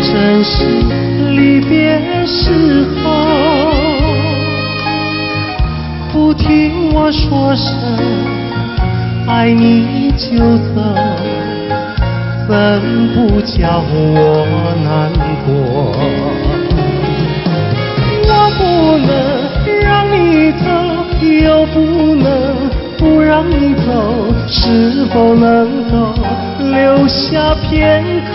珍惜离别时候，不听我说声爱你就走，怎不叫我难过？我不能让你走，又不能不让你走，是否能够留下片刻，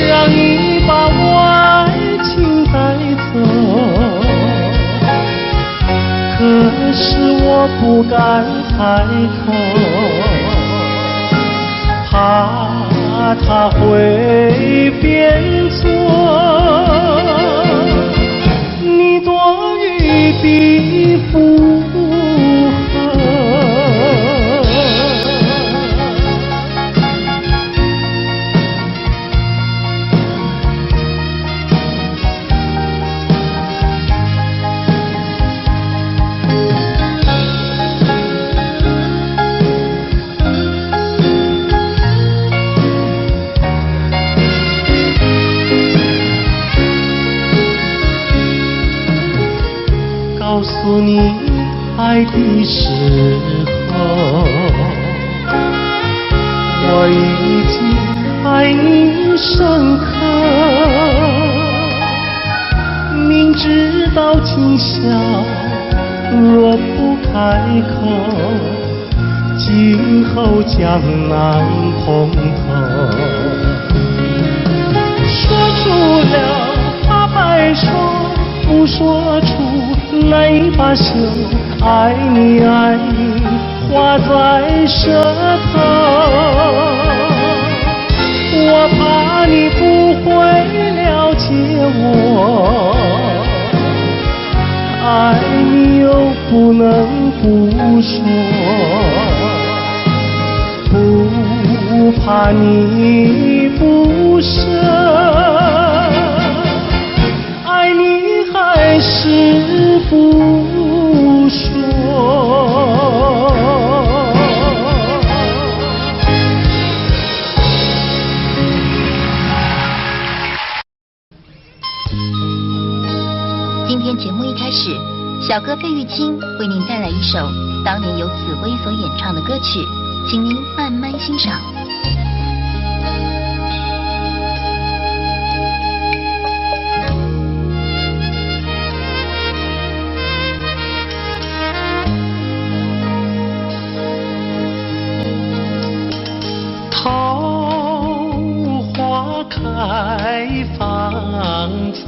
让你把我爱情带走？可是我不敢开口，怕他会变作你多余的附和。告诉你爱的时候，我已经爱你深刻，明知道今宵若不开口，今后将难碰头。说出了怕白说，不说出泪把羞，爱你爱你画在舌头，我怕你不会了解我，爱你又不能不说，不怕你不舍，爱你还是不说。今天节目一开始，小哥费玉清为您带来一首当年由紫薇所演唱的歌曲，请您慢慢欣赏。开放在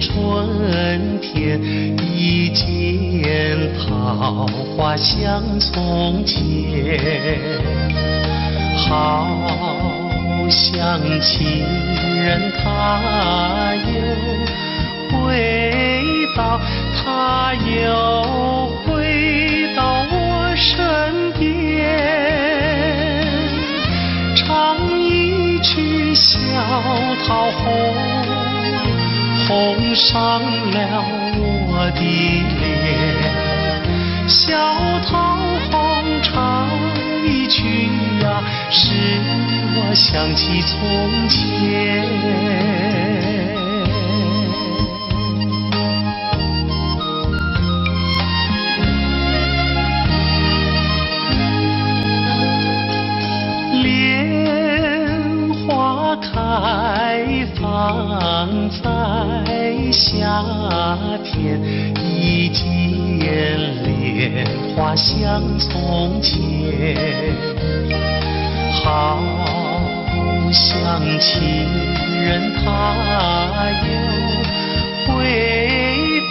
春天，一见桃花像从前，好像情人他又回到，他又回到我身边，唱一曲小桃红，红上了我的脸，小桃红唱一曲呀，使我想起从前。开放在夏天，一见莲花像从前，好像情人他又回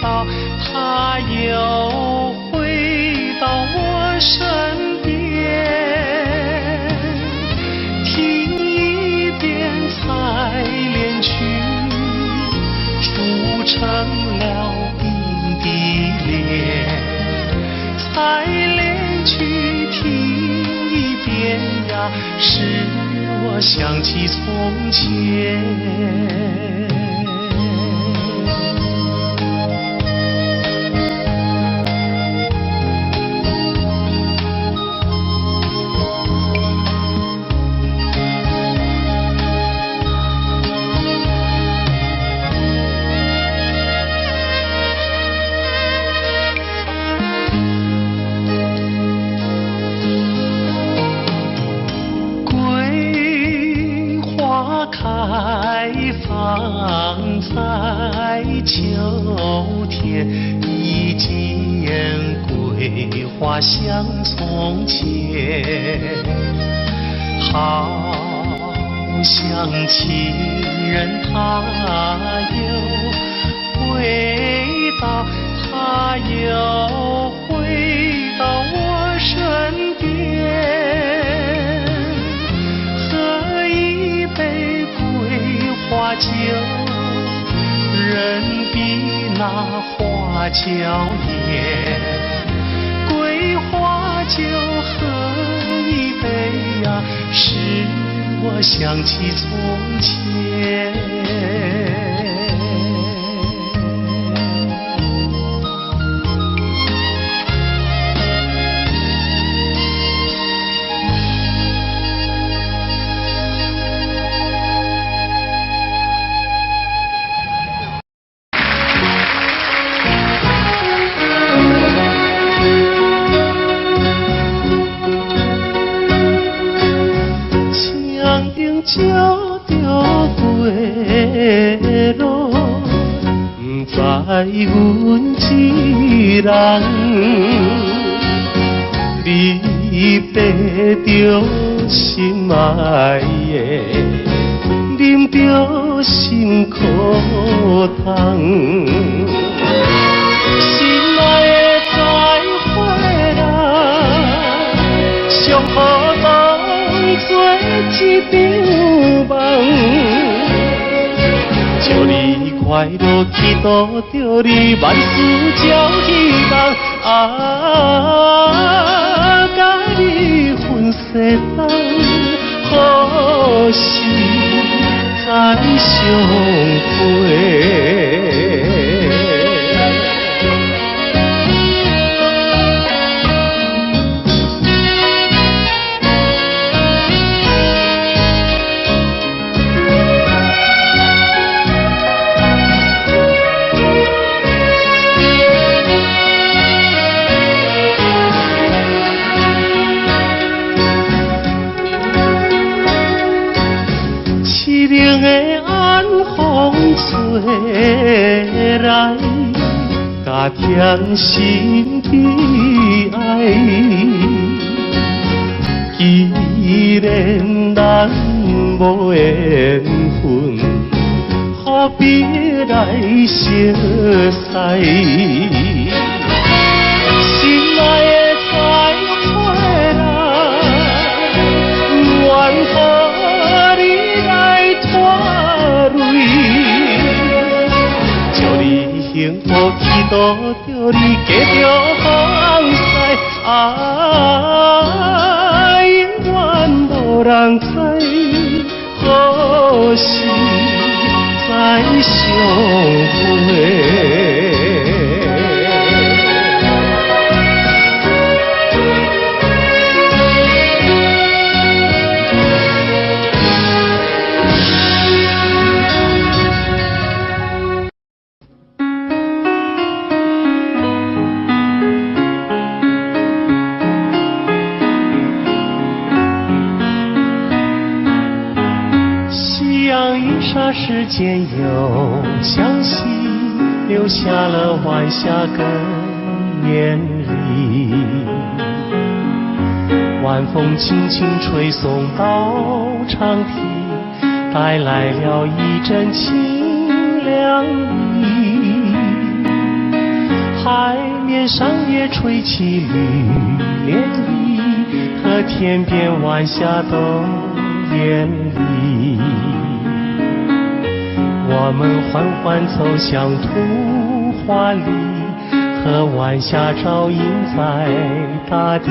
到，他又回到我身边。采莲曲铸成了冰的脸，采莲曲听一遍呀，使我想起从前。开放在秋天，一见桂花像从前，好像情人他又回到，他又回到我身边，喝一杯桂花酒，人比那花娇艳。桂花酒喝一杯呀，使我想起从前。酒着归路，不知阮一人，你爬着心爱的，啉着心苦汤，心爱的再回来，上好当作一场梦。祝你快乐，祈祷着你万事照希望。甲你分世人，何时再相会？凄凉的晚风吹来，加添心悲哀。既然咱无缘分，何必来相识？心爱的再回来，愿和你来拖累。祝你幸福，祈祷着你嫁着好翁婿。永远无人知，何时再相会？霎时间又相惜，留下了晚霞跟绵里。晚风轻轻吹送到长堤，带来了一阵清凉意。海面上也吹起绿涟漪，和天边晚霞都艳丽。我们缓缓走向图画里，和晚霞照映在大地。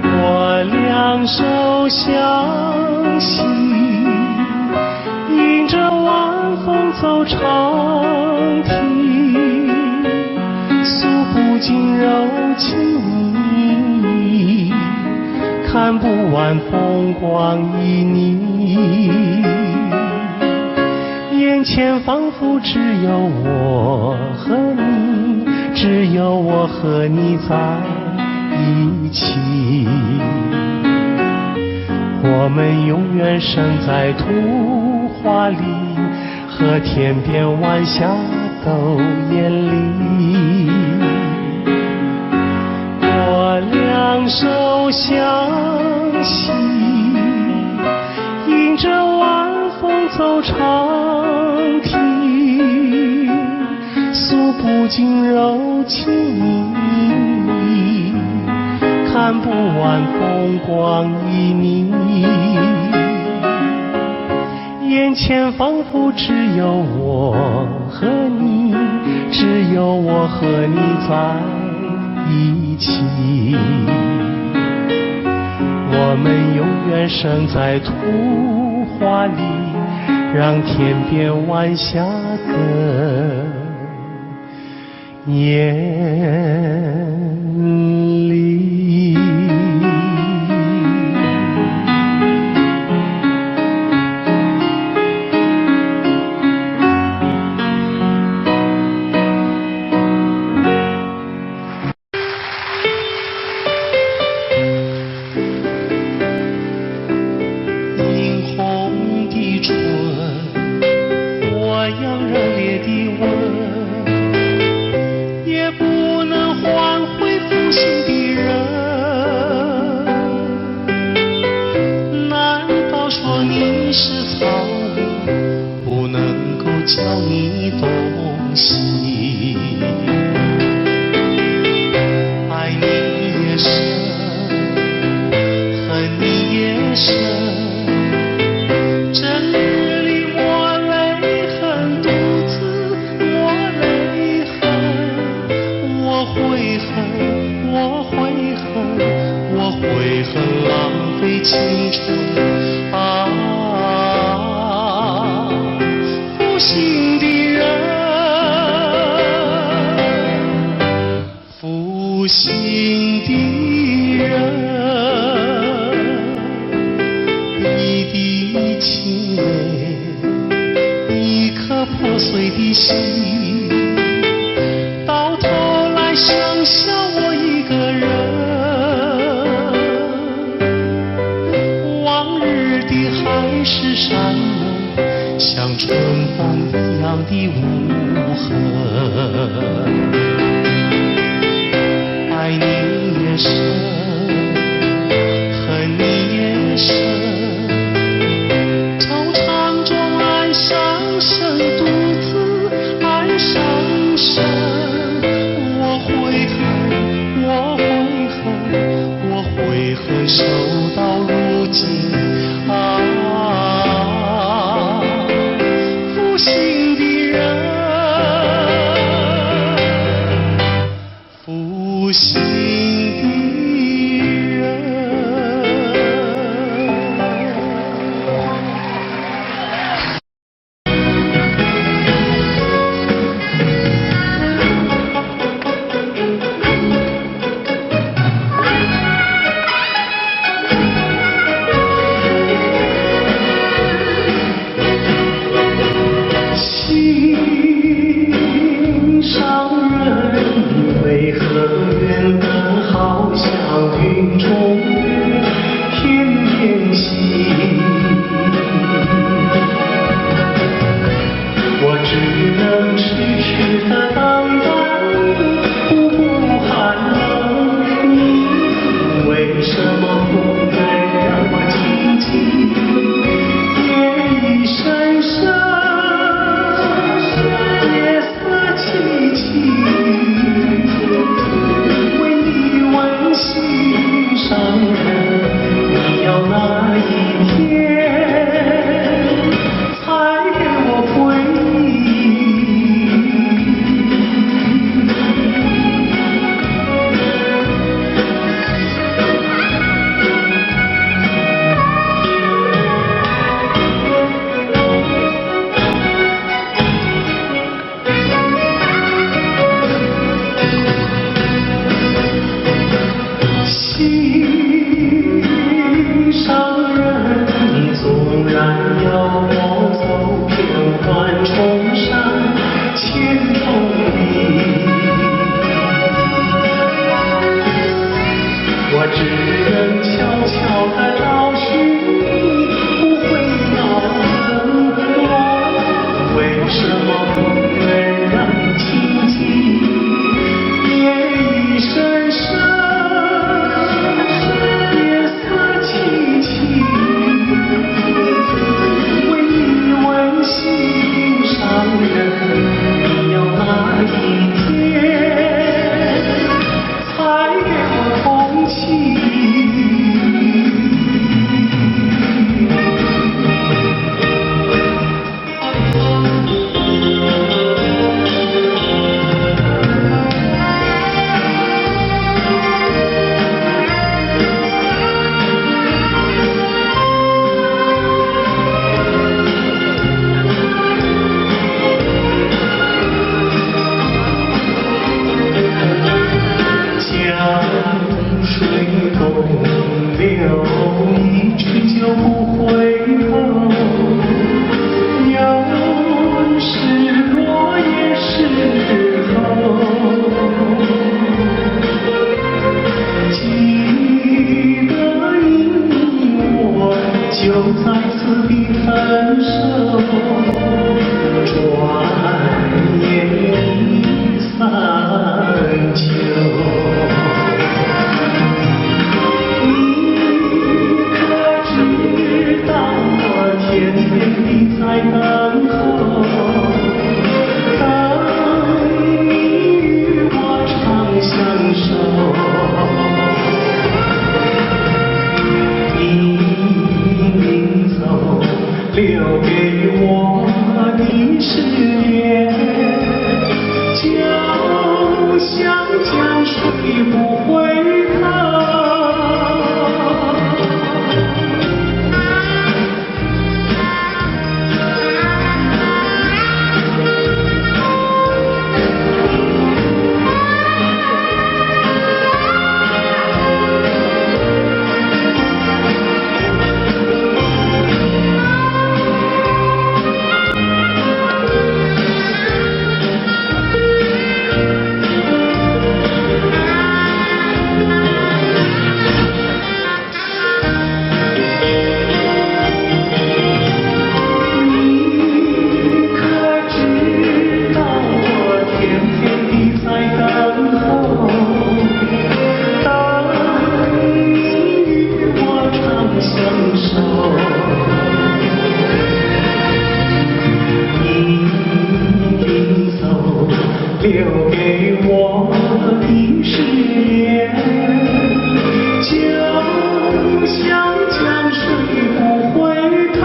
我两手相携，迎着晚风走长堤，诉不尽柔情蜜意，看不完风光旖旎。眼前仿佛只有我和你，只有我和你在一起。我们永远生在图画里，和天边晚霞都眼里。我两手相携，迎着晚风走长亭，诉不尽柔情蜜，看不完风光旖旎。眼前仿佛只有我和你，只有我和你在一起。我们永远生在图画里，让天边晚霞更艳丽。教你东西，爱你也深，恨你也深。这日里我泪痕，独自我泪痕，我悔恨，我悔恨，我悔恨浪费青春啊！心的人，负心的人，一滴清泪，一颗破碎的心，到头来剩下我一个人。往日的海誓山盟，像春风一样的无痕。爱你也深，恨你也深，惆怅中爱上深，独自爱上深。我悔恨，我悔恨，我悔恨守到如今啊！心的人，再次的分手，转眼已散秋。你可知道我天天地在等候，等你与我长相守。留给我的誓言，就像江水不回头。留给我的誓言，就像江水不回头。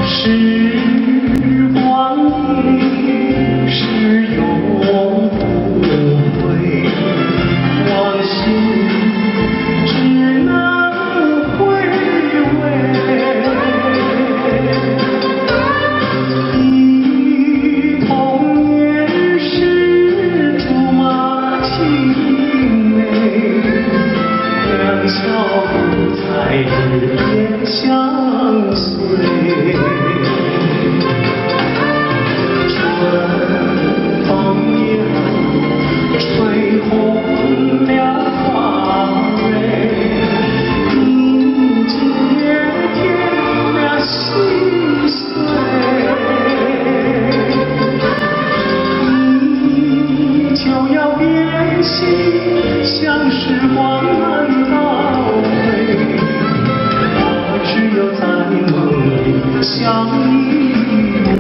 时光一逝永不回，往事只能回味。忆童年时竹马青梅，两小无猜日夜相随。吹红了花蕊，你今夜添了心碎，你就要变心，像时光难倒回，我只有在梦里相依偎。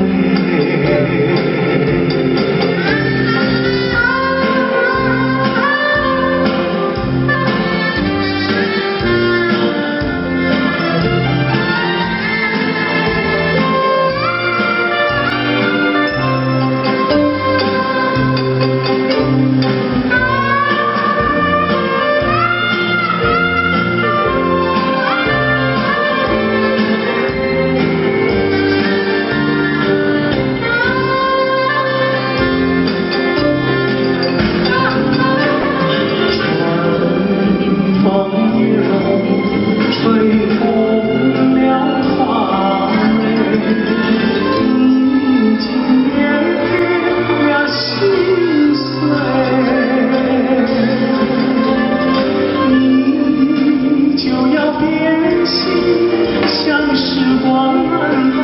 像时光难倒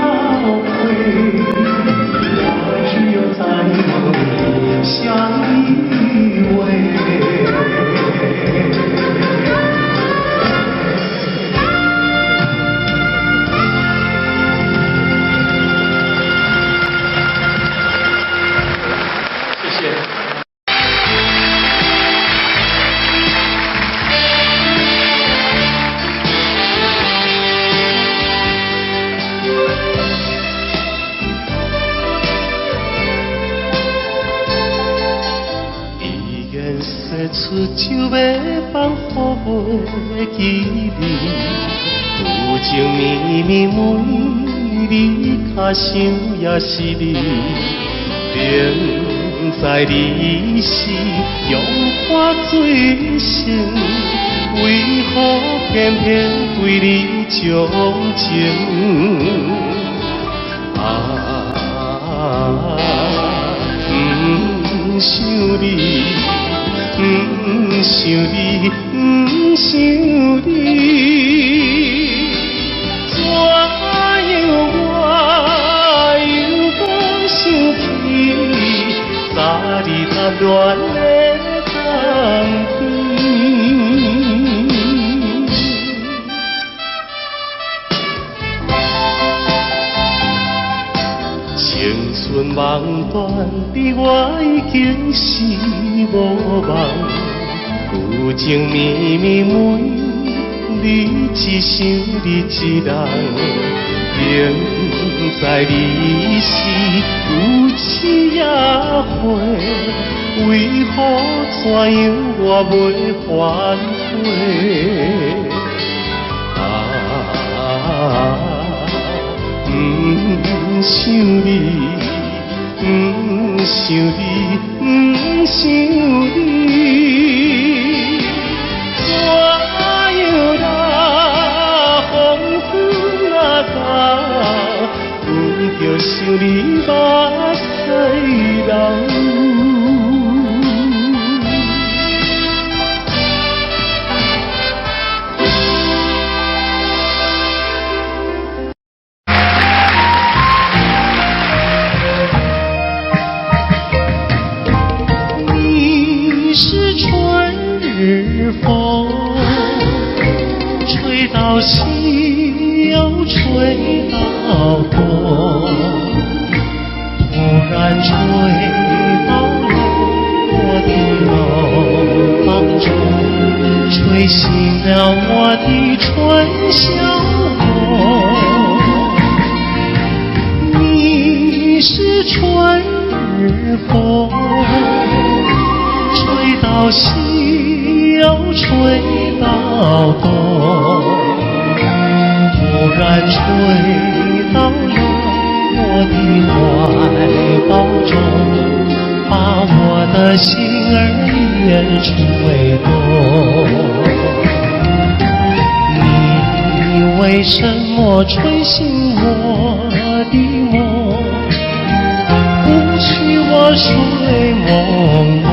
回，我只有在梦里相依偎。谢谢。出酒要放乎袂记你，有情绵绵每日脚想也是你，明知你是用花醉心，为何偏偏对你钟情？不想你，不想你，不想你，怎样我又搁想起昨日谈恋的当天？青春梦断，你我已经是无望。旧情绵绵每你一想你一人，现在你是有妻也伙，为何怎样我袂反悔？不想你，不想你，不想你，怎样那风雨那干，阮着想你目屎流。风吹到西又吹到东，突然吹到了我的楼房中，吹醒了我的春晓梦。你是春日风，吹到西又吹到东，突然吹到了我的怀抱中，把我的心儿也吹动。你为什么吹醒我的梦，不许我睡朦胧？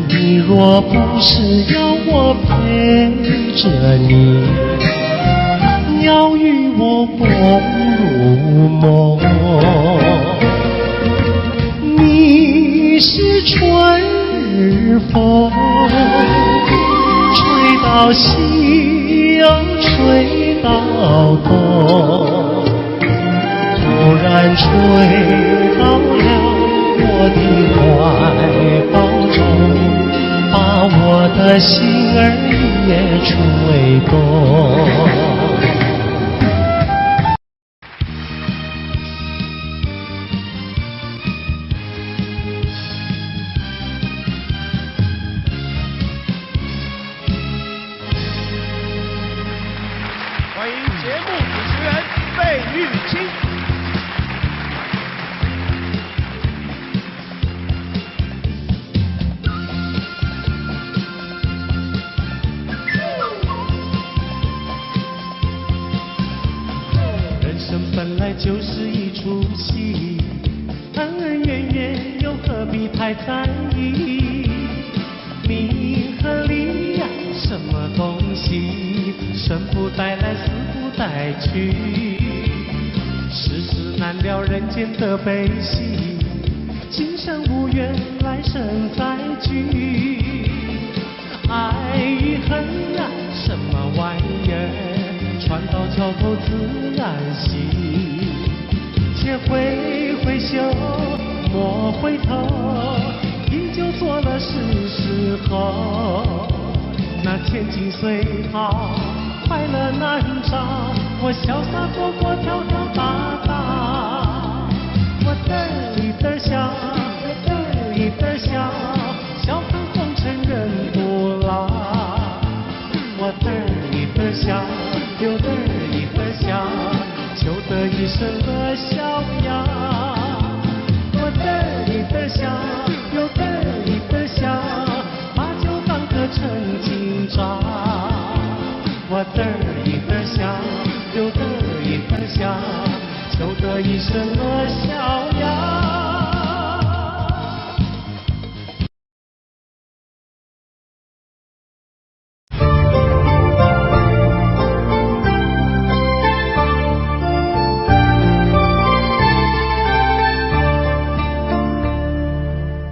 你若不是要我陪着你，要与我共入梦，你是春日风，吹到西又吹到东，突然吹到了我的怀抱中，把我的心儿也吹动。欢迎节目主持人费玉清。人生本来就是一出戏，恩恩怨怨又何必太在意？名和利呀，什么东西，生不带来，死不带去。世事难料，人间的悲喜，今生无缘，来生再聚。爱与恨呀，什么玩意儿，船到桥头自然行。且挥挥袖，莫回头，饮酒作乐是时候。那千金随好，快乐难找，我潇洒活泼，跳跳打打。我嘚一嘚笑，嘚一嘚笑，笑看红尘人不老。我嘚一嘚笑，又嘚一嘚笑，求得一生的逍遥。我嘚一嘚笑，又嘚一嘚笑，我嘚儿一嘚响，又嘚儿一嘚响，就得一声乐逍遥。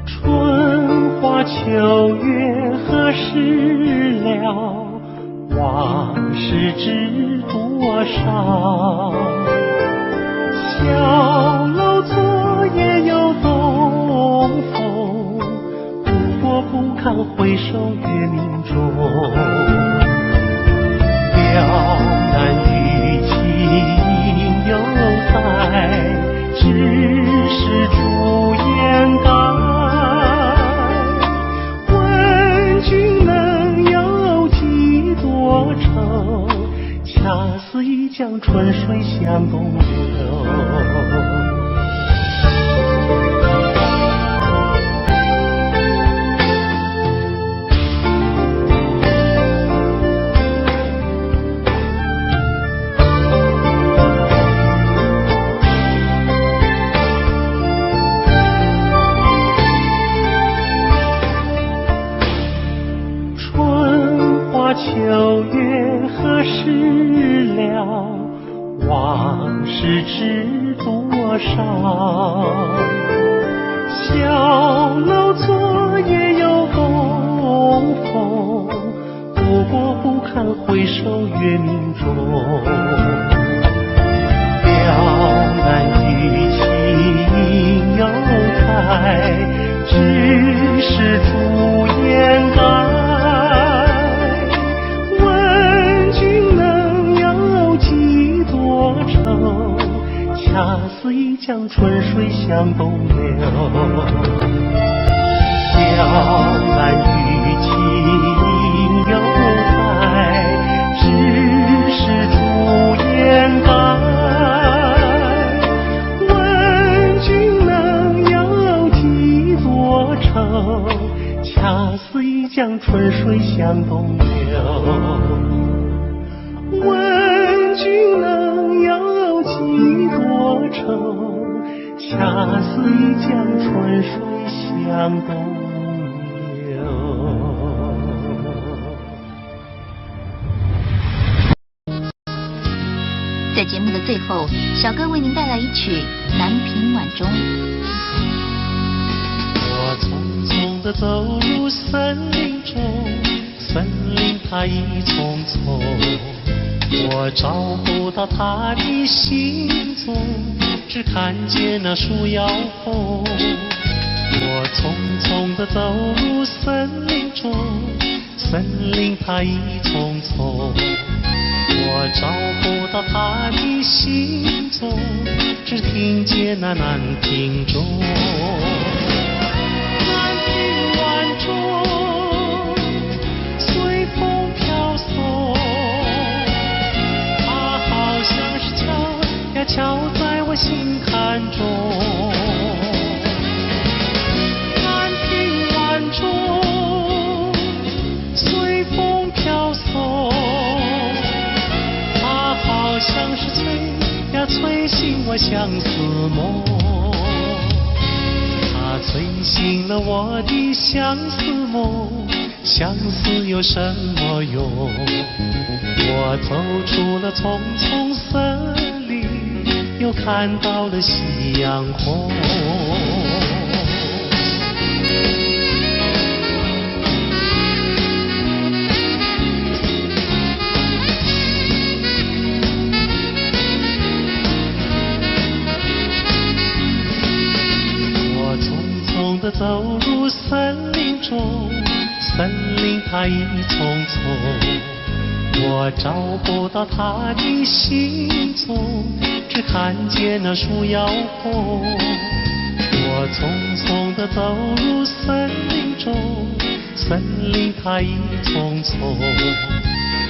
春花秋月何时了？往事知多少？小楼昨夜又东风，不过不堪回首月明中。了难与情犹在，只是朱颜改。问君能有几多愁？恰似一江春水向东流。秋月何时了？往事知多少？小楼昨夜又东风，不过不堪回首月明中。了难与情犹在，只是朱颜改。恰似一江春水向东流。了难与情犹在，只是朱颜改。问君能有几多愁？恰似一江春水向东流。问君能有几多愁？恰似一江春水向东流。在节目的最后，小哥为您带来一曲《南屏晚钟》。我匆匆地走入森林中，森林它一丛丛，我找不到他的行踪，只看见那树摇红。我匆匆地走入森林中，森林它一丛丛，我找不到他的行踪，只听见那南屏钟。南屏晚钟，随风飘送，敲在我心坎中。南屏晚钟，随风飘送，它好像是催醒我相思梦。它催醒了我的相思梦，相思有什么用？我走出了丛丛森林，又看到了夕阳红。我匆匆地走入森林中，森林它一丛丛，我找不到它的行踪，只看见那树摇红。我匆匆地走入森林中，森林它一丛丛，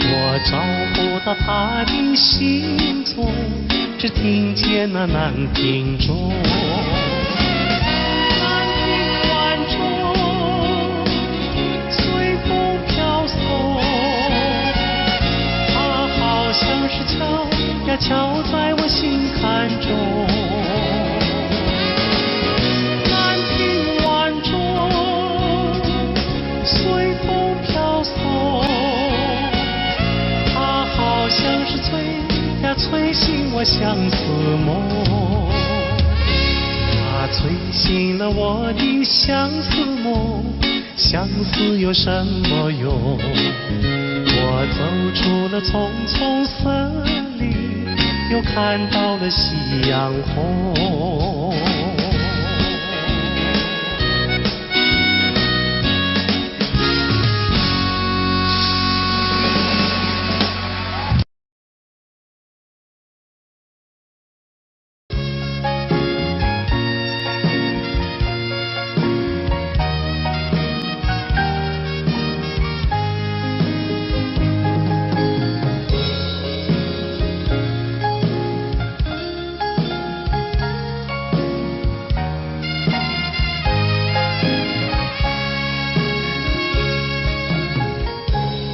我找不到它的行踪，只听见那南屏钟。南屏晚钟，随风飘送，它敲在我心坎中。兰亭晚钟随风飘送，它好像是催醒我相思梦，它催醒了我的相思梦。相思有什么用？我走出了丛丛森林，又看到了夕阳红。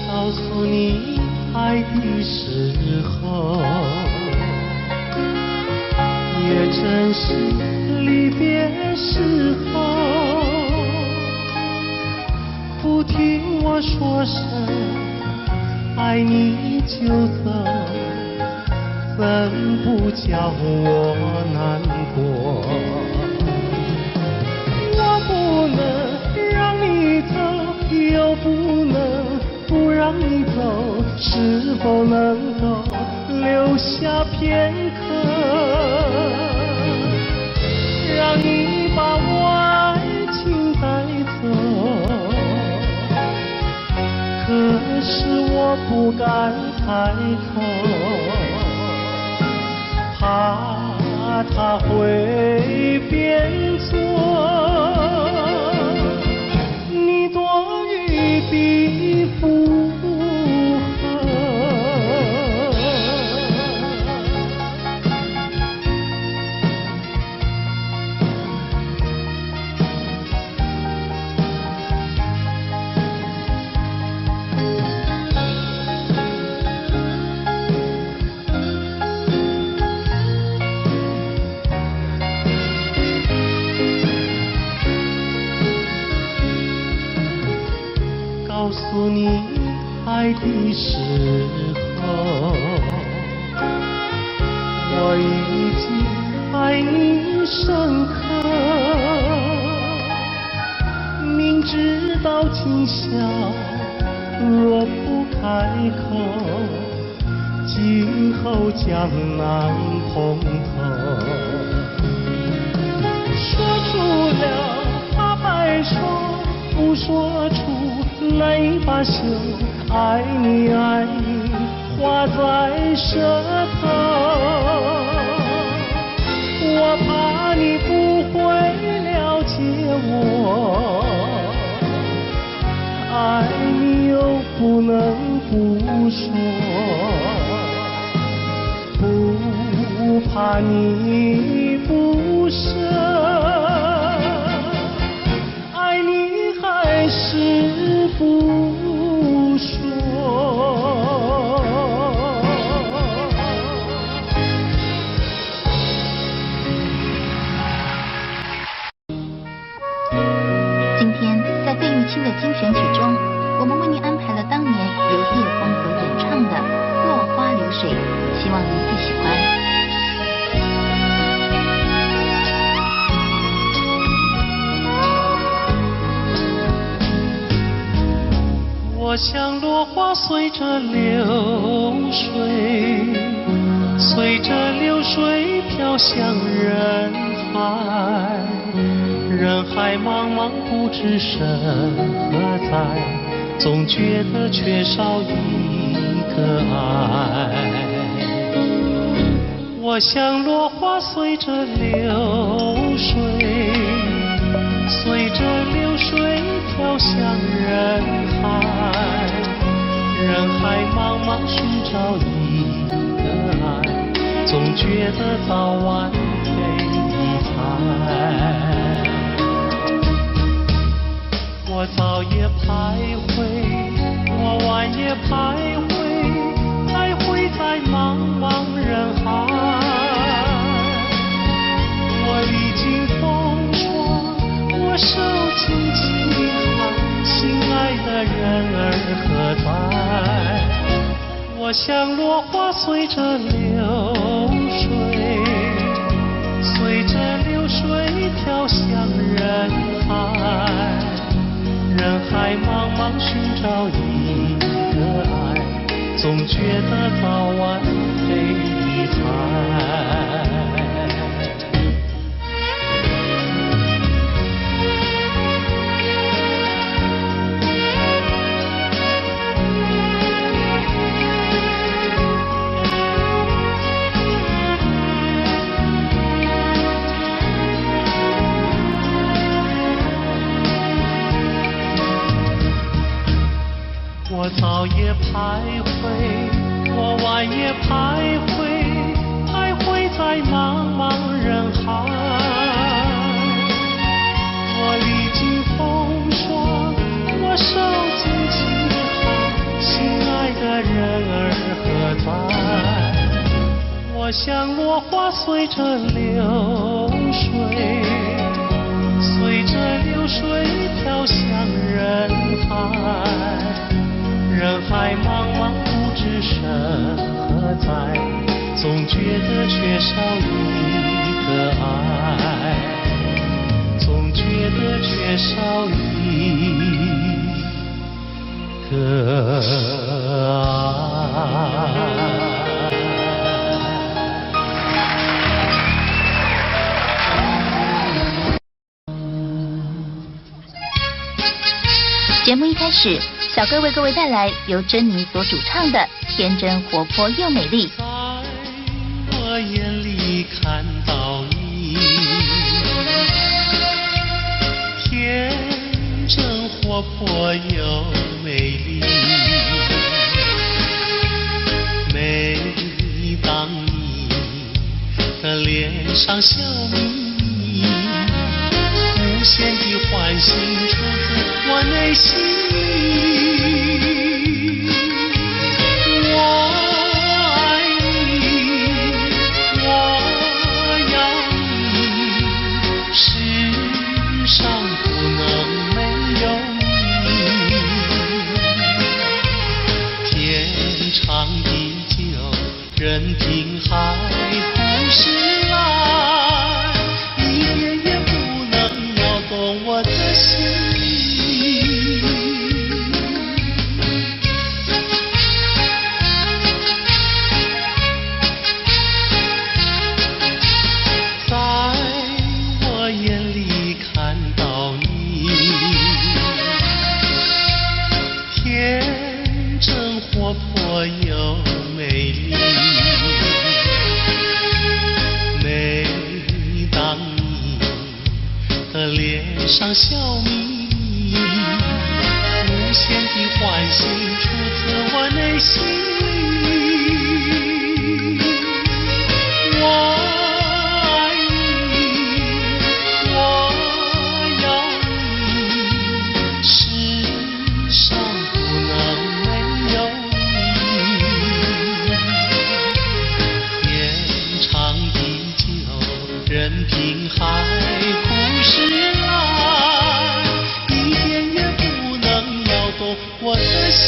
告诉你爱的时候，也正是离别时候。不听我说声爱你就走，怎不叫我难过？我不能让你走，又不能不让你走，是否能够留下片刻，让你把我爱情带走？可是我不敢开口，怕它会变作你多余的负荷。告诉你爱的时候，我已经爱你深刻。明知道今宵若不开口，今后将难碰头。说出了怕白首，不说出泪把羞，爱你爱你画在舌头。我怕你不会了解我，爱你又不能不说，不怕你不舍，爱你还是不说。今天在费玉清的精选曲中，我们为您安排了当年由叶枫所演唱的《落花流水》，希望您会喜欢。我像落花随着流水，随着流水飘向人海，人海茫茫不知身何在，总觉得缺少一个爱。我像落花随着流水，随着流水飘向人海，人海茫茫寻找一个爱，总觉得早晚被你猜。我早也徘徊，我晚也徘徊，徘徊在茫茫人海。我像落花随着流水，随着流水飘向人海，人海茫茫寻找一个爱，总觉得早晚被离开。我早也徘徊，我晚也徘徊，徘徊在茫茫人海。我历经风霜，我受尽凄寒，心爱的人儿何在？我像落花随着流水，随着流水飘向人海。人海茫茫不知身何在，总觉得缺少一个爱，总觉得缺少一个爱。节目一开始，小哥为各位带来由珍妮所主唱的《天真活泼又美丽》。在我眼里看到你，天真活泼又美丽。每当你的脸上笑眯眯，无限的欢喜出自我内心。我爱你，我要你，世上不能没有你。天长地久，任凭海枯石烂，一点也不能摇动我的心。又美丽，每当你的脸上笑眯眯，无限的欢喜出自我内心。我爱你，我要你，世上不能没有任凭海枯石烂，一点也不能摇动我的心。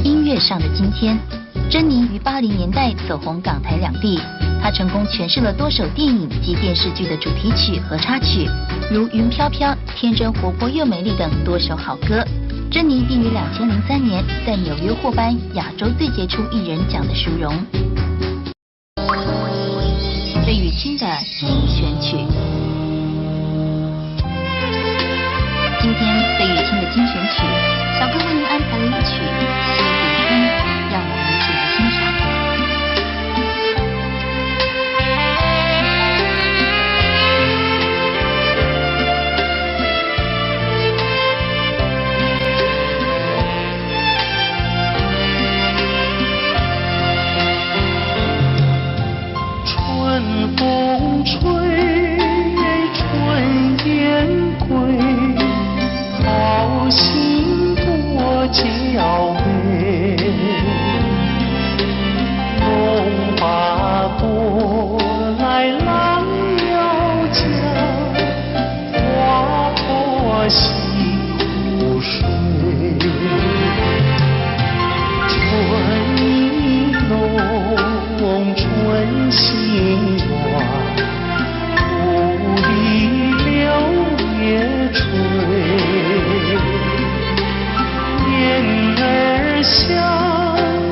音乐上的今天，珍妮于80年代走红港台两地。她成功诠释了多首电影及电视剧的主题曲和插曲，如《云飘飘》《天真活泼又美丽》等多首好歌。珍妮并于2003年在纽约获颁亚洲最杰出艺人奖的殊荣。费玉清的精选曲，今天费玉清的精选曲，小哥为您安排了一曲《苏古春》，让我们一起来欣赏。春风吹，春燕归，好心多娇媚。龙把朵心愿，雾里柳叶垂，燕儿相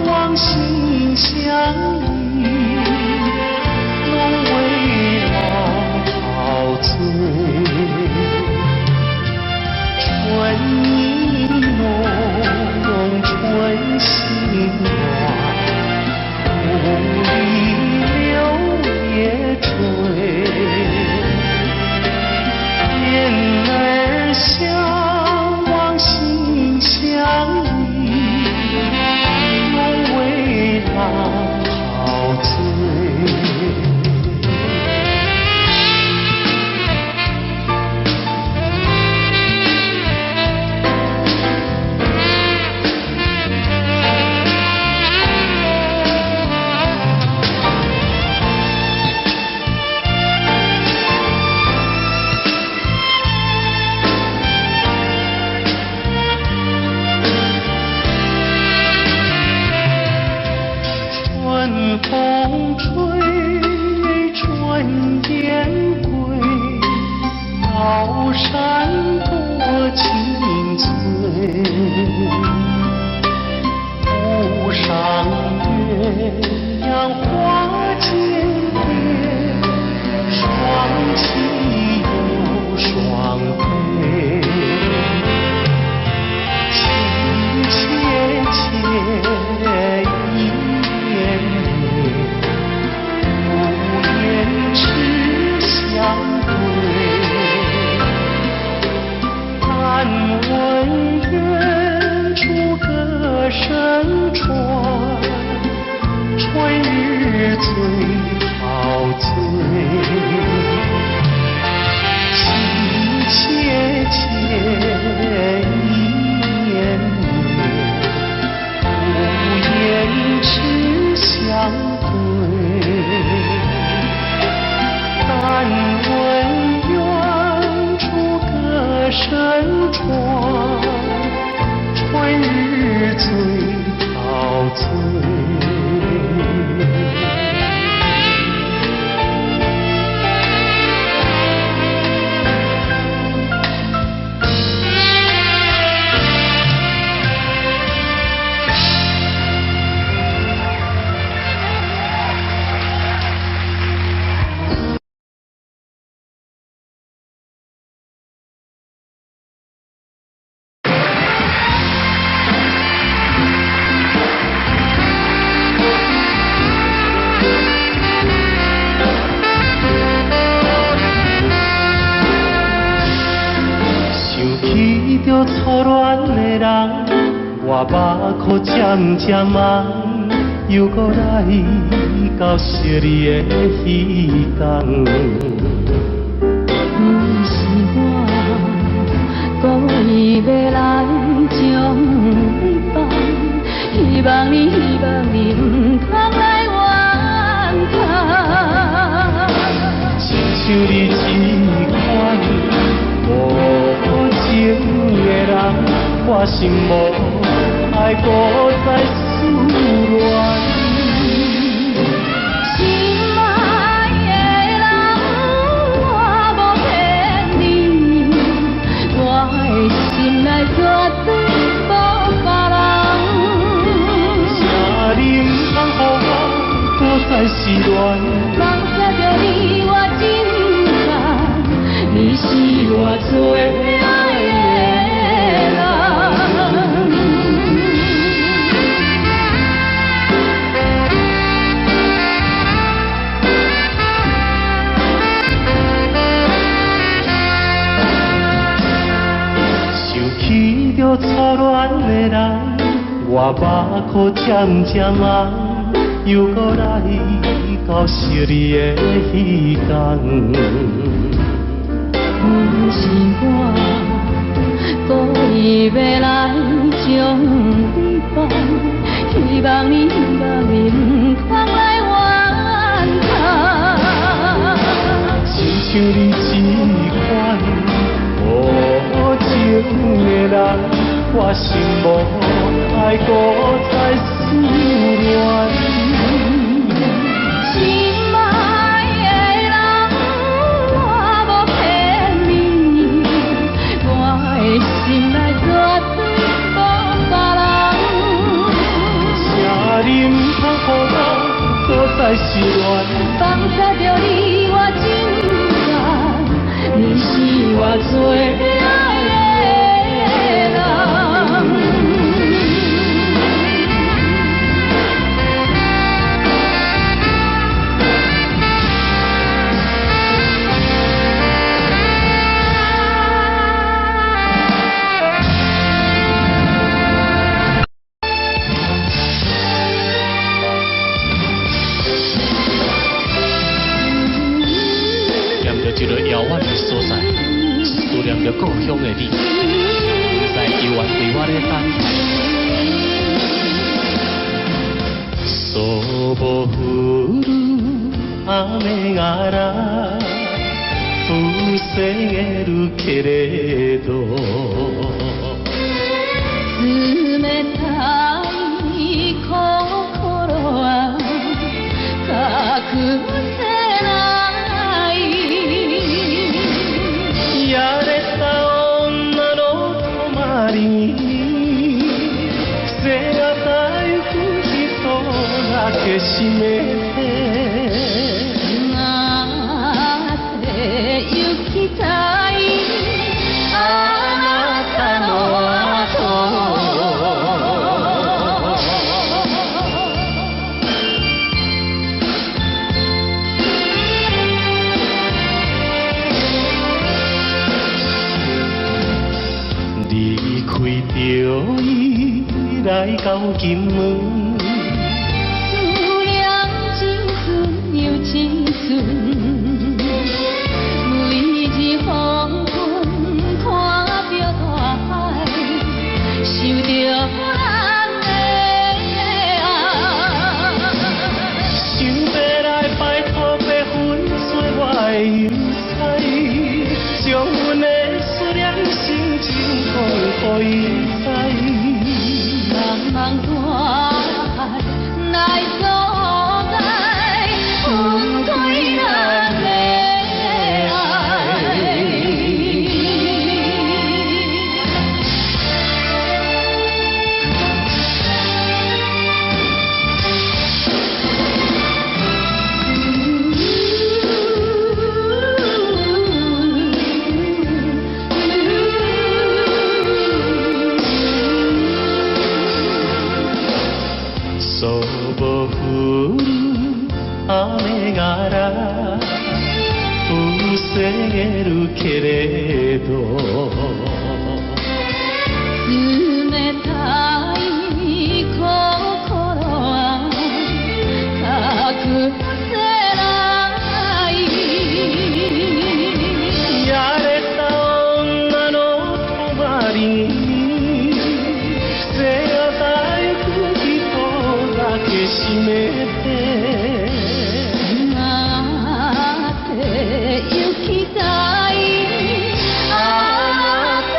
望心相依，龙为浪陶醉。春意浓，春心暖，雾里柳叶垂，燕儿相望心相依，龙为浪陶醉。春风吹，春燕归，高山多青翠。湖上月亮花间蝶，双栖又双飞。情切切意绵绵，无言痴相对。但闻远处歌声传，春日最陶醉。情切切意绵绵，无言痴相对。但闻远处歌声传，春日最陶醉。着初恋的人，我目眶渐渐红，又搁来到惜你的彼天。不是我故意要来将你放，希望你不通来怨叹。亲像你这款无情的人，我心无爱搁再思恋。心爱的人，我无骗你，我的心内绝对无别人。请你唔通予我搁再失恋。放下着你我真惨，你是我最爱的人。想起着初恋的人，我目眶渐渐红，又搁来到惜你的彼天。不是我故意要来将你放，希望你不通来怨叹。亲像你这款无情的人，我心无爱搁再思恋。心一个遥远的所在，思念着故乡的你，不知犹原对我咧等待。そぼ降る雨が防げるけれど冷たい心は隠せないやれた女の泊まりに背がたゆく人だけ閉めて行きたいあなたの离开着伊来到金门，思念真纯又真纯。黄昏看着大海，想着咱的爱，想要来拜托白粉碎我的忧愁，将阮的思念心情讲予伊知。茫茫大海来所在，分开咱的。雨が防げるけれど冷たい心は隠せないやれた女の泊まりに背がたゆく人だけ閉めて行きたいあなた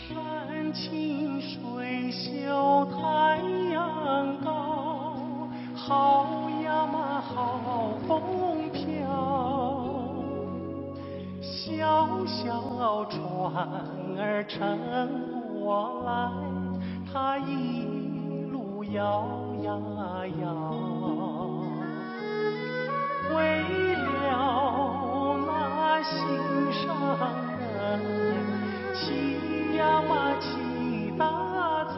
山清水秀太阳高，好呀嘛好风飘，小小船儿乘我来，它一路摇呀摇，为了那心上人骑呀嘛骑大草，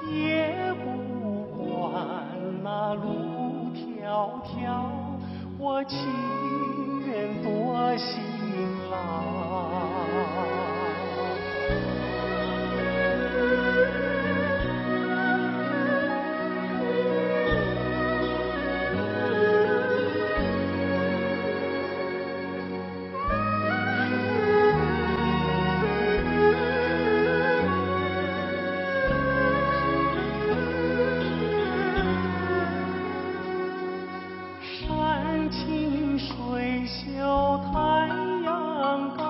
也不管那路迢迢，我情愿多辛劳。山清水秀太阳高，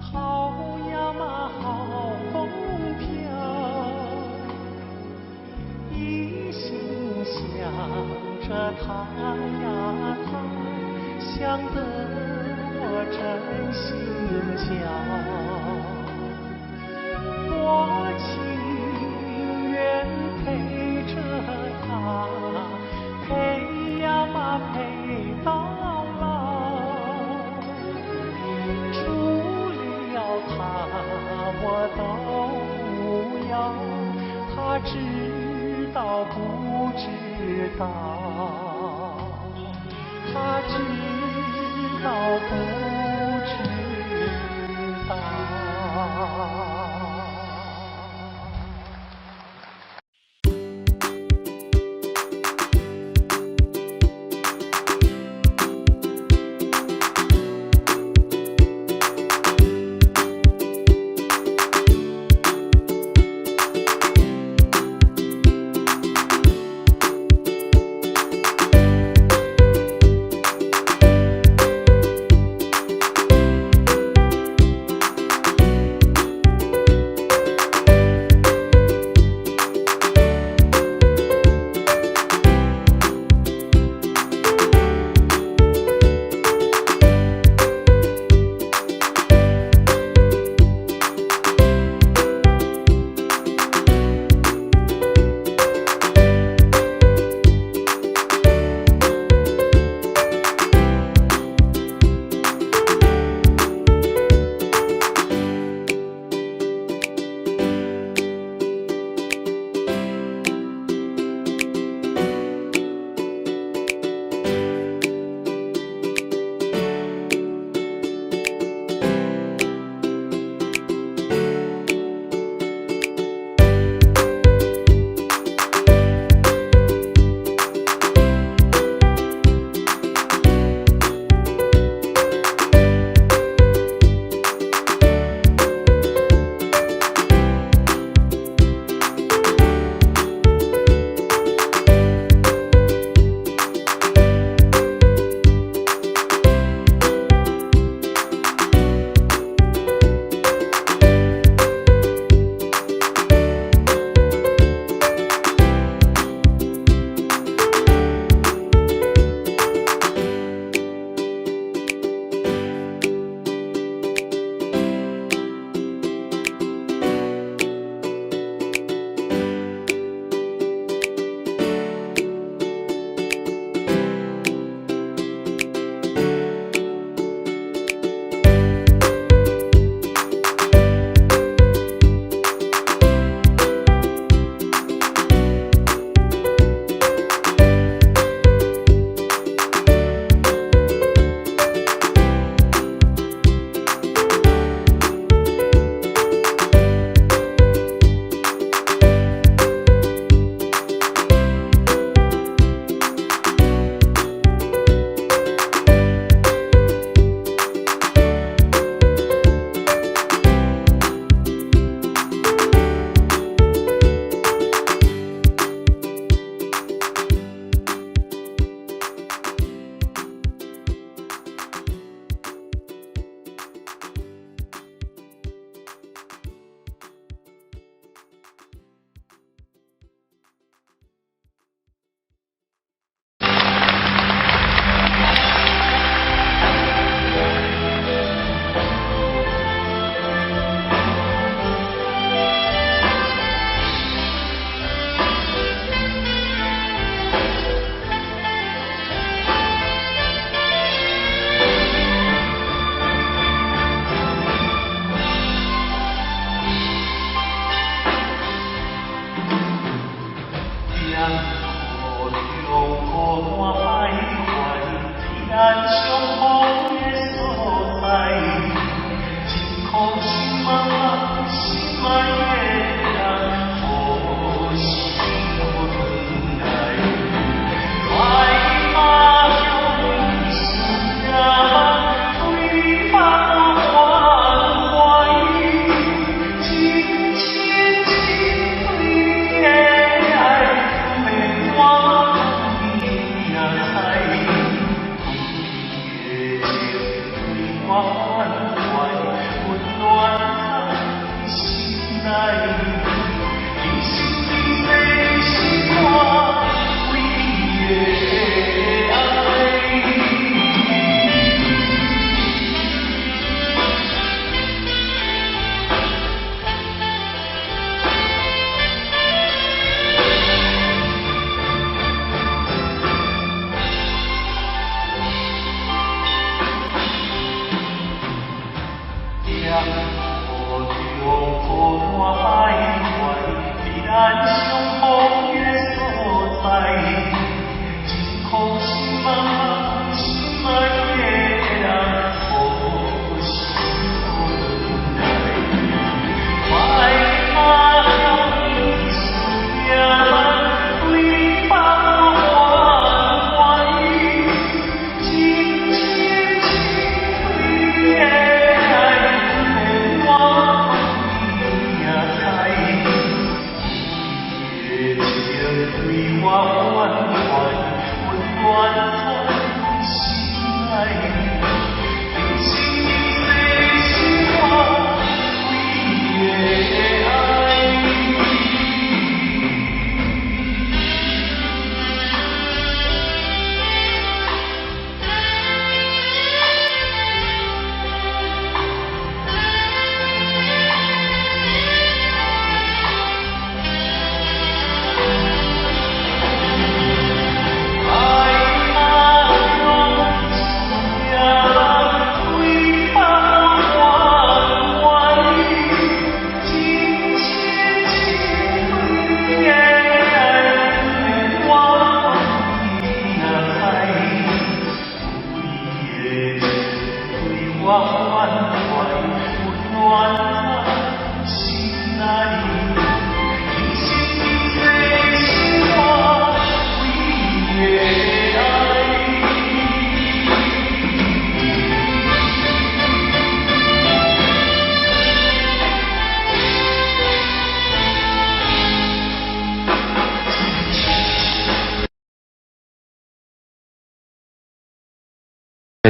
好呀嘛好风飘，一心想着他呀他，想得我真心交，我情愿陪着他，陪呀嘛陪到老，除了他我都不要，他知道不知道？他知道不知道？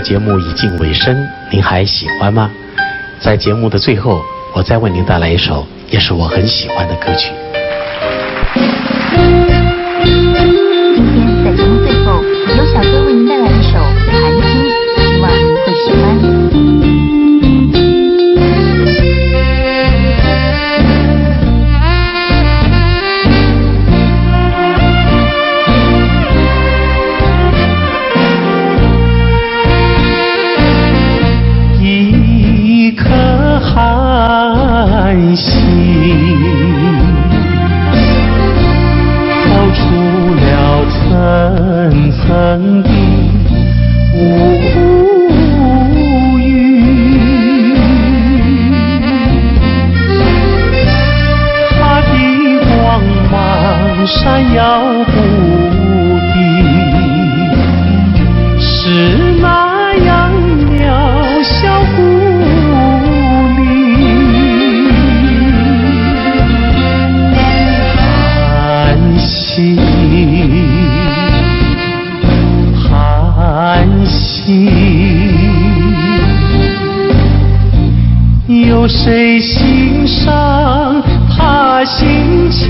节目已近尾声，您还喜欢吗？在节目的最后，我再为您带来一首也是我很喜欢的歌曲。今天在节目最后，由小哥为您带来一首《寒心》，希望您会喜欢。寒心透出了层层的乌云，它的光芒闪耀不定，是那样渺小寒心，有谁欣赏他心情？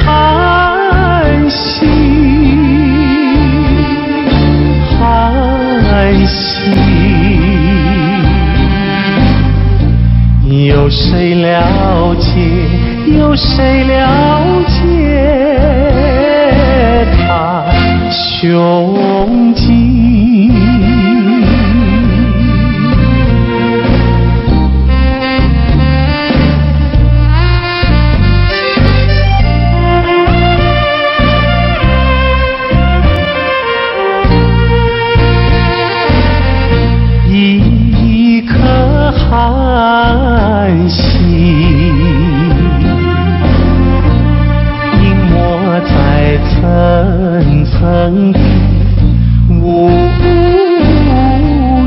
寒心，寒心，有谁了解？有谁了解他胸襟？一颗寒心在层层的乌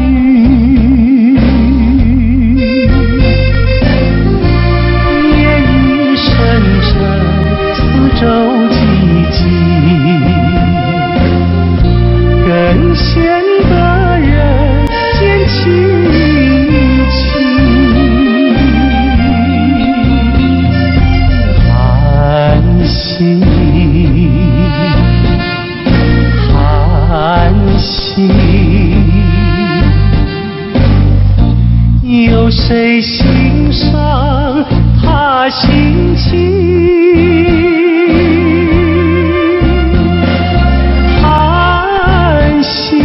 云，夜雨深沉，四周寂静，更显得人间凄清。寒心，寒心，有谁欣赏他心情？寒心，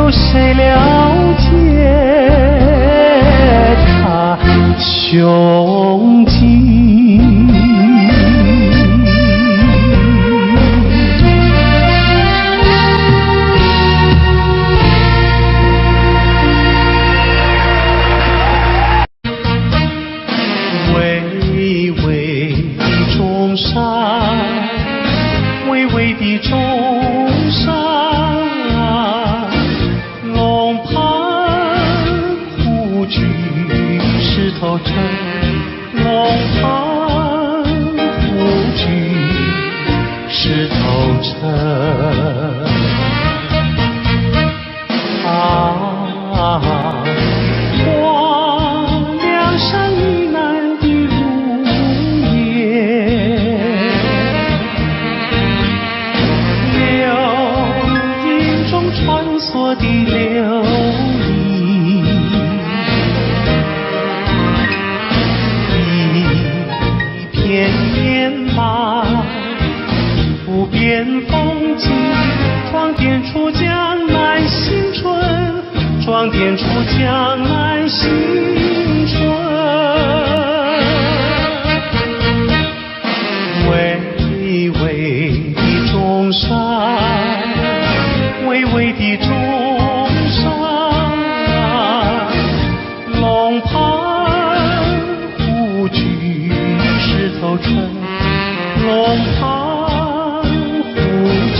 有谁了解他胸襟？巍巍的中山，巍巍的中山，龙盘虎踞石头城，龙盘虎踞石头城。黄梁山以南的如烟，流影中穿梭的流萤，一片烟马，不变风景，装点出江南新春，装点出江南新春。巍巍的中山，巍巍的中山，龙盘虎踞石头城，龙盘虎踞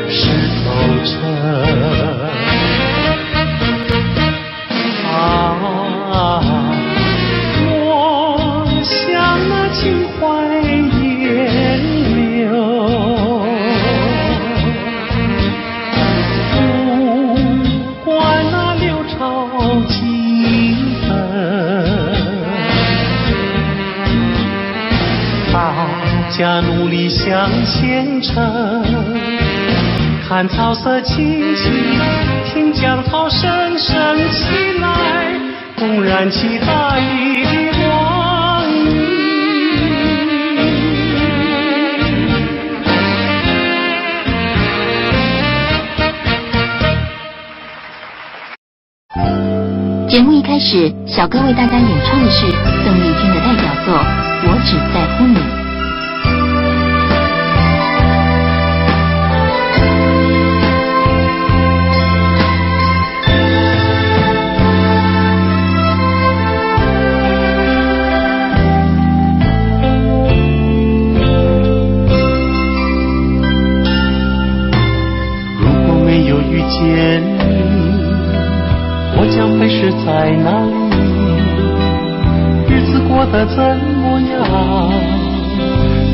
石头城。我向那秦淮烟柳，不管那六朝几分，大家努力向前程，看草色清晰，听江涛声声起来，公燃起大义的光明。节目一开始，小哥为大家演唱的是邓丽君的代表作《我只在乎你》。见你，我将会是在哪里？日子过得怎么样？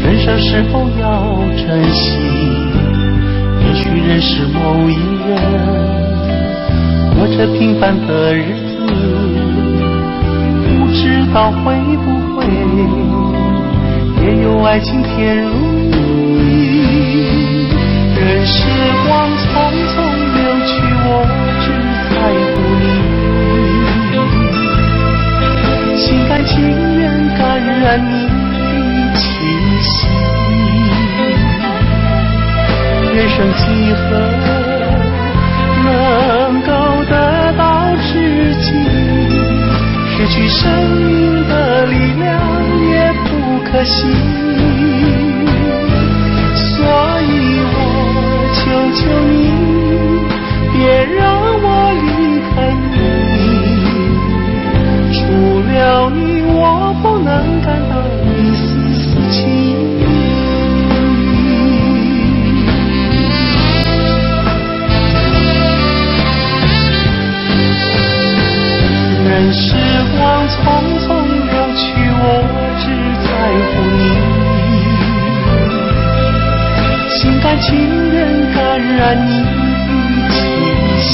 人生是否要珍惜？也许认识某一人，过着平凡的日子，不知道会不会也有爱情甜如蜜。任时光匆匆流去，我只在乎你，心甘情愿感染你的气息。人生几何能够得到知己？失去生命的力量也不可惜。所以我求求你，别让我离开你，除了你我不能感到一丝丝情意。任时光匆匆流去，我只在乎你，心甘情愿感染你的气息。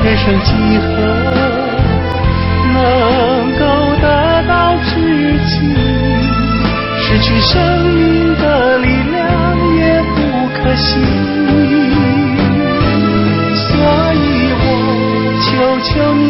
人生几何能够得到知己？失去生命的力量也不可惜。所以我求求你，